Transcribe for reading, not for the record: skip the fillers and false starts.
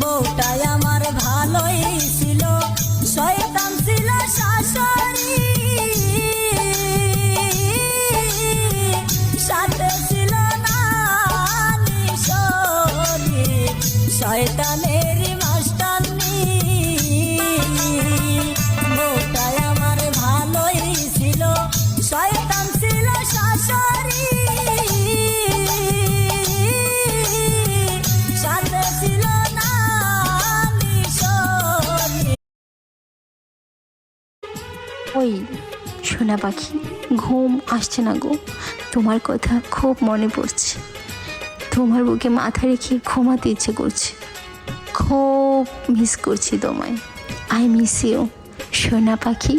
বউটাই আমার ভালোই ছিল, শয়তান ছিল শাশুড়ি, সাথে ছিল নানি শনি, শয়তানেরই মাস্টারনি। বউটাই আমার ভালোই ছিল, শয়তান ছিল শাশুড়ি, সাথে ছিল নানি শনি। ওই সোনা পাখি, ঘুম আসছে না গো, তোমার কথা খুব মনে পড়ছে, তোমার বুকে মাথা রেখে ঘুমাতে ইচ্ছে করছে, খুব মিস করছি তোমায়। আই মিস ইউ সোনা পাখি।